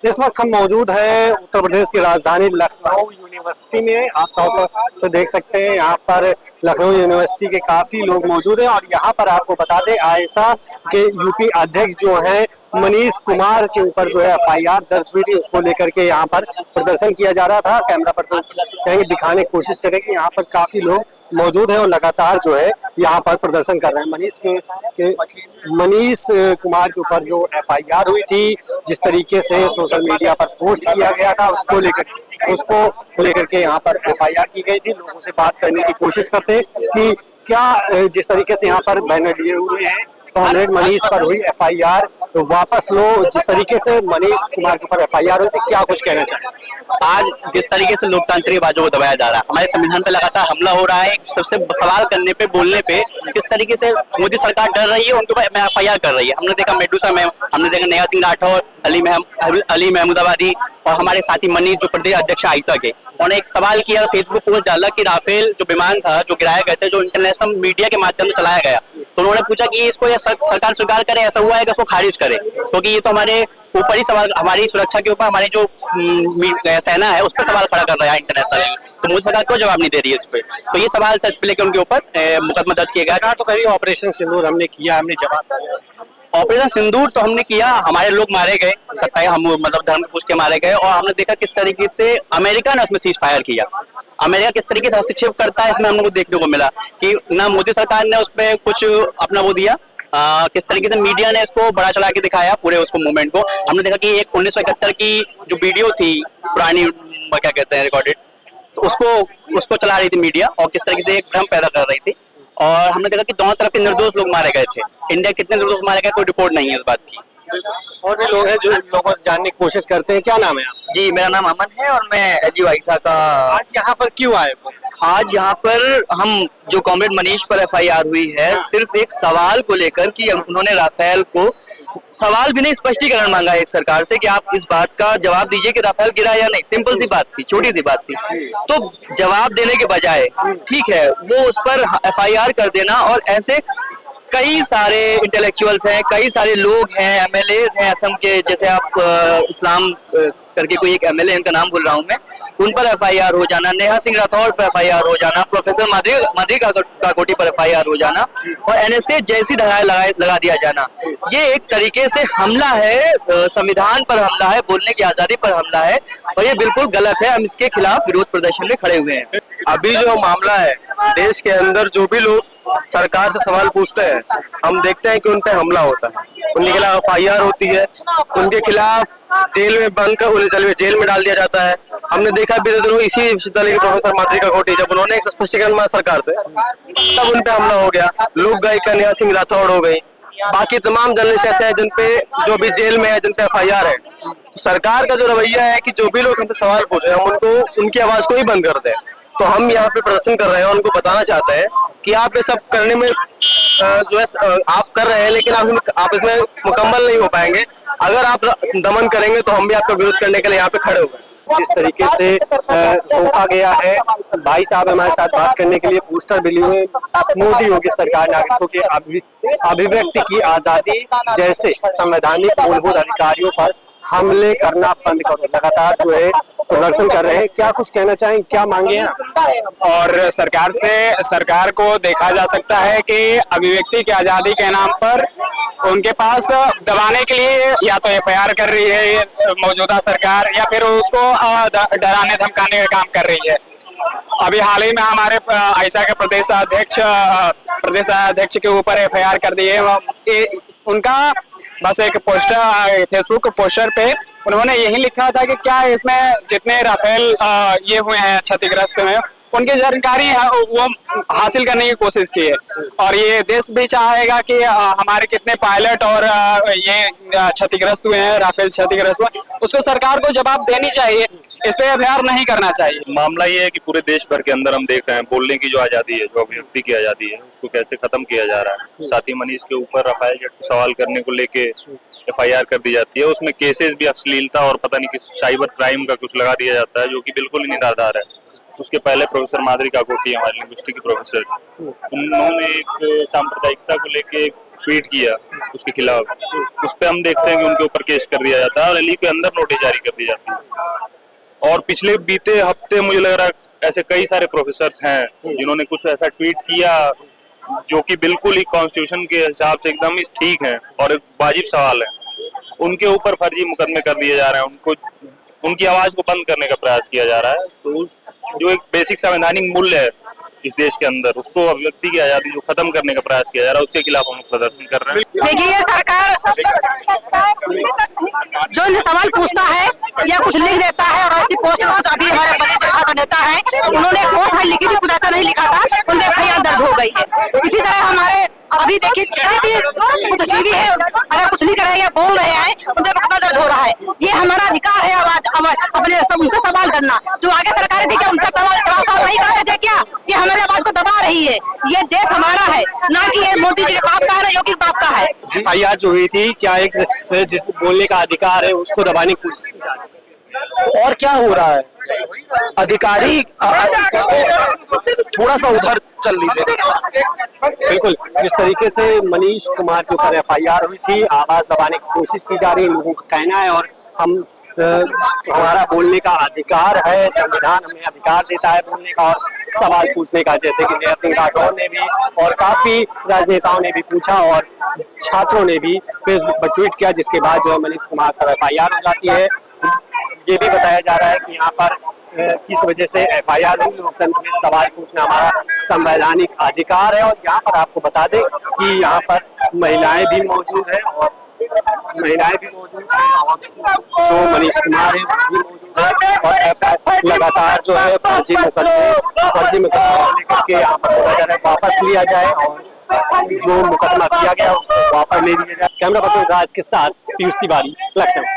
इस वक्त हम मौजूद है उत्तर प्रदेश की राजधानी लखनऊ यूनिवर्सिटी में। आप सब से देख सकते हैं यहाँ पर लखनऊ यूनिवर्सिटी के काफी लोग मौजूद हैं और यहाँ पर आपको बता दें आईएसआ के यूपी अध्यक्ष जो हैं मनीष कुमार के ऊपर जो है एफआईआर दर्ज हुई थी, उसको लेकर के यहाँ पर प्रदर्शन किया जा रहा था। कैमरा पर्सन कहेंगे दिखाने की कोशिश करेंगे, यहाँ पर काफी लोग मौजूद हैं और लगातार जो है यहाँ पर प्रदर्शन कर रहे हैं। मनीष कुमार के ऊपर जो एफआईआर हुई थी, जिस तरीके से सोशल मीडिया पर पोस्ट किया गया था, उसको लेकर के यहाँ पर एफआईआर की गई थी। लोगों से बात करने की कोशिश करते कि क्या जिस तरीके से यहाँ पर बैनर लिए हुए हैं कॉमरेड मनीष पर हुई एफआईआर तो वापस लो, जिस तरीके से मनीष कुमार के ऊपर एफआईआर हुई थी, क्या कुछ कहना चाहिए? आज जिस तरीके से लोकतांत्रिक आवाजों को दबाया जा रहा है, हमारे संविधान पे लगातार हमला हो रहा है, सबसे सवाल करने पे बोलने पे किस तरीके से मोदी सरकार डर रही है, उनके ऊपर एफआईआर कर रही है। हमने देखा मेडूसा में, हमने देखा नेहा सिंह राठौर, अली महमूदाबादी और हमारे साथी मनीष जो प्रदेश अध्यक्ष आईएसआ के, उन्होंने एक सवाल किया, फेसबुक पोस्ट डाला कि राफेल जो विमान था जो गिराया गए थे, जो इंटरनेशनल मीडिया के माध्यम से चलाया गया, तो उन्होंने पूछा कि इसको सरकार स्वीकार करे, ऐसा हुआ है कि इसको खारिज करे, क्योंकि ये तो हमारे ऊपर ही सवाल, हमारी सुरक्षा के ऊपर हमारी जो सेना है उस पर सवाल खड़ा कर रहा है इंटरनेशनल, तो मोदी सरकार क्यों जवाब नहीं दे रही है इस पे। तो ये सवाल था, इस पे लेकर उनके ऊपर मुकदमा दर्ज किया गया। तो करिए ऑपरेशन सिंदूर हमने किया, हमने जवाब दिया। ऑपरेशन सिंदूर तो हमने किया, हमारे लोग मारे गए, 27 हम मतलब धर्म पूछ के मारे गए, और हमने देखा किस तरीके से अमेरिका ने उसमें सीज फायर किया। अमेरिका किस तरीके से हस्तक्षेप करता है इसमें हम लोग को देखने को मिला कि ना मोदी सरकार ने उस पर कुछ अपना वो दिया, किस तरीके से मीडिया ने इसको बड़ा चला के दिखाया पूरे उसको मूवमेंट को। हमने देखा कि एक 1971 की जो वीडियो थी पुरानी, क्या कहते हैं, रिकॉर्डेड, तो उसको चला रही थी मीडिया और किस तरीके से एक भ्रम पैदा कर रही थी। और हमने देखा कि दोनों तरफ के निर्दोष लोग मारे गए थे। इंडिया कितने निर्दोष मारे गए कोई रिपोर्ट नहीं है इस बात की। और भी लोग हैं जो लोगों से जानने की कोशिश करते हैं। क्या नाम है आप? जी, मेरा नाम अमन है और मैं एलयू आईएसआ का। आज यहाँ पर क्यों आए? आज यहाँ पर हम जो कॉमरेड मनीष पर एफआईआर हुई है, सिर्फ एक सवाल को लेकर कि उन्होंने राफेल को, सवाल भी नहीं, स्पष्टीकरण मांगा है एक सरकार से कि आप इस बात का जवाब दीजिए कि राफेल गिरा या नहीं। सिंपल सी बात थी, छोटी सी बात थी। तो जवाब देने के बजाय ठीक है वो उस पर एफआईआर कर देना, और ऐसे कई सारे इंटेलेक्चुअल्स हैं, कई सारे लोग हैं, एमएलएज हैं असम के, जैसे आप इस्लाम करके कोई एक एमएलए, इनका नाम भूल रहा हूं मैं, उन पर एफआईआर हो जाना, नेहा सिंह राठौर पर एफआईआर हो जाना, प्रोफेसर माधवी काकोटी पर एफआईआर हो जाना और एनएसए जैसी धाराएं लगा दिया जाना, ये एक तरीके से हमला है, संविधान पर हमला है, बोलने की आजादी पर हमला है, और ये बिल्कुल गलत है। हम इसके खिलाफ विरोध प्रदर्शन में खड़े हुए हैं। अभी जो मामला है, देश के अंदर जो भी लोग सरकार से सवाल पूछते हैं, हम देखते हैं कि उन पे हमला होता है, उनके खिलाफ एफआईआर होती है, उनके खिलाफ जेल में बंद कर उन्हें जेल में डाल दिया जाता है। हमने देखा बीते दिनों इसी विश्वविद्यालय के प्रोफेसर माधवी काकोटी, जब उन्होंने एक स्पष्टीकरण मांगा सरकार से, तब उन पे हमला हो गया। लोक गायिका नेहा सिंह राठौर हो गई, बाकी तमाम जर्नलिस्ट ऐसे हैं जिन पे जो भी जेल में है, जिन पे एफआईआर है। तो सरकार का जो रवैया है कि जो भी लोग हमसे सवाल पूछ रहे हैं हम उनको, उनकी आवाज को ही बंद कर दें। तो हम यहाँ पे प्रदर्शन कर रहे हैं, उनको बताना चाहते हैं कि आप ये सब करने में जो है आप कर रहे हैं, लेकिन आप इसमें मुकम्मल नहीं हो पाएंगे। अगर आप दमन करेंगे तो हम भी आपका विरोध करने के लिए यहाँ पे खड़े हुए हैं। जिस तरीके से रोका गया है, भाई साहब हमारे साथ बात करने के लिए पोस्टर भी लिए, मोदी योगी सरकार नागरिकों के अभिव्यक्ति की आजादी जैसे संवैधानिक मूलभूत अधिकारियों पर हमले करना बंद करो, लगातार जो है प्रदर्शन कर रहे हैं। क्या कुछ कहना चाहेंगे, क्या मांगे हैं? और सरकार को देखा जा सकता है कि अभिव्यक्ति की आजादी के नाम पर उनके पास दबाने के लिए या तो एफआईआर कर रही है मौजूदा सरकार, या फिर उसको डराने धमकाने का काम कर रही है। अभी हाल ही में हमारे आईएसआ के प्रदेश अध्यक्ष के ऊपर एफआईआर कर दी है। उनका बस एक पोस्टर, फेसबुक पोस्टर पे उन्होंने यही लिखा था कि क्या इसमें जितने राफेल ये हुए हैं, क्षतिग्रस्त हुए, उनकी जानकारी वो हासिल करने की कोशिश की है। और ये देश भी चाहेगा कि हमारे कितने पायलट और ये क्षतिग्रस्त हुए हैं, राफेल क्षतिग्रस्त हुए, उसको सरकार को जवाब देनी चाहिए, इस पे एफआईआर नहीं करना चाहिए। मामला ये है कि पूरे देश भर के अंदर हम देख रहे हैं बोलने की जो आजादी है, जो अभिव्यक्ति की आजादी है, उसको कैसे खत्म किया जा रहा है। साथ ही मनीष के ऊपर राफेल जेट को सवाल करने को लेके एफआईआर कर दी जाती है, उसमें केसेस भी अश्लीलता और पता नहीं किस साइबर क्राइम का कुछ लगा दिया जाता है, जो कि बिल्कुल ही निराधार है। उसके पहले प्रोफेसर माधवी काकोटी, हमारे लिंग्विस्टिक के प्रोफेसर, उन्होंने एक सांप्रदायिकता को लेके ट्वीट किया उसके खिलाफ, उस पे हम देखते हैं कि उनके ऊपर केस कर दिया जाता है और रैली के अंदर नोटिस जारी कर दी जाती है। और पिछले बीते हफ्ते मुझे लग रहा है ऐसे कई सारे प्रोफेसर्स हैं जिन्होंने कुछ ऐसा ट्वीट किया जो कि बिल्कुल ही कॉन्स्टिट्यूशन के हिसाब से एकदम ही ठीक है और एक वाजिब सवाल है, उनके ऊपर फर्जी मुकदमे कर दिए जा रहे हैं, उनको उनकी आवाज को बंद करने का प्रयास किया जा रहा है। तो जो एक बेसिक संवैधानिक मूल्य है इस देश के अंदर, उसको अभिव्यक्ति की आजादी जो खत्म करने का प्रयास किया जा रहा है, उसके खिलाफ हम प्रदर्शन कर रहे हैं। देखिए ये सरकार जो सवाल पूछता है या कुछ लिख देता है और ऐसी पोस्ट तो अभी हमारे वरिष्ठ छात्र नेता है, उन्होंने पोस्ट में लिखी थी, कुछ ऐसा नहीं लिखा था, उनके एफआईआर दर्ज हो गई है। इसी तरह हमारे अभी देखिए कितने भी बुद्धिजीवी है, अगर कुछ लिख रहे हैं या बोल रहे हैं उनके मुकदमा दर्ज हो रहा है। ये हमारा अधिकार है आवाज अपने उनसे सवाल करना। जो आगे सरकार थी क्या उनका सवाल नहीं करते थे क्या? ये हमारी आवाज को दबा रही है। ये देश हमारा है, ना कि ये मोदी जी के बाप का है, योगी के बाप का है। एफआईआर जो हुई थी, क्या एक जिस बोलने का अधिकार है उसको दबाने की कोशिश की जा रही है? तो और क्या हो रहा है? अधिकारी थोड़ा सा उधर चल लीजिए। बिल्कुल, जिस तरीके से मनीष कुमार के ऊपर एफआईआर हुई थी, आवाज दबाने की कोशिश की जा रही है, लोगों का कहना है और हम हमारा बोलने का अधिकार है, संविधान हमें अधिकार देता है बोलने का और सवाल पूछने का, जैसे कि नया सिंह राठौर ने भी और काफी राजनेताओं ने भी पूछा और छात्रों ने भी फेसबुक पर ट्वीट किया, जिसके बाद जो है मनीष कुमार पर एफआईआर हो जाती है। ये भी बताया जा रहा है कि यहाँ पर किस वजह से एफआईआर हुई। लोकतंत्र में सवाल पूछना हमारा संवैधानिक अधिकार है और यहाँ पर आपको बता दें कि यहाँ पर महिलाएं भी मौजूद हैं और जो मनीष कुमार है वो भी मौजूद है और एफआईआर लगातार जो है फर्जी मुकदमा लेकर के यहाँ पर बोला जा रहा है वापस लिया जाए और जो मुकदमा दिया गया उसको वापस ले लिया जाए। कैमरा पर्सन राज के साथ पीयूष तिवारी, लखनऊ।